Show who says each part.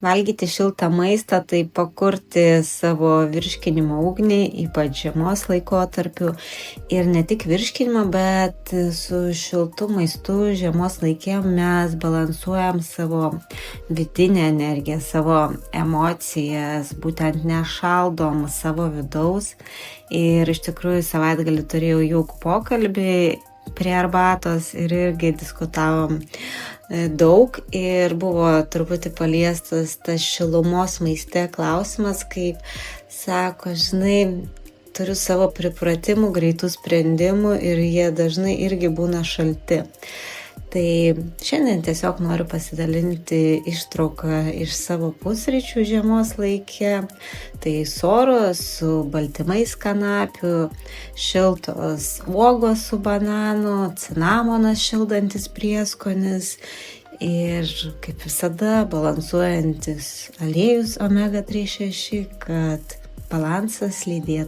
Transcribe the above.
Speaker 1: valgyti šiltą maistą, tai pakurti savo virškinimo ugnį, ypač žiemos laikotarpiu. Ir ne tik virškinimą, bet su šiltu maistu žiemos laikėm mes balansuojam savo vidinę energiją, savo emocijas, būtent nešaldom savo vidaus. Ir iš tikrųjų savaitgalį turėjau jaukų pokalbį prie arbatos ir irgi diskutavom daug ir buvo truputį paliestas tas šilumos maiste klausimas, kaip sako, žinai, turiu savo pripratimų, greitų sprendimų ir jie dažnai irgi būna šalti. Tai šiandien tiesiog noriu pasidalinti ištrauką iš savo pusryčių žiemos laike. Tai soros su baltymais kanapių, šiltos uogos su bananu, cinamonas šildantis prieskonis ir kaip visada balansuojantis aliejus omega 3,6, kad balansas lydėtų.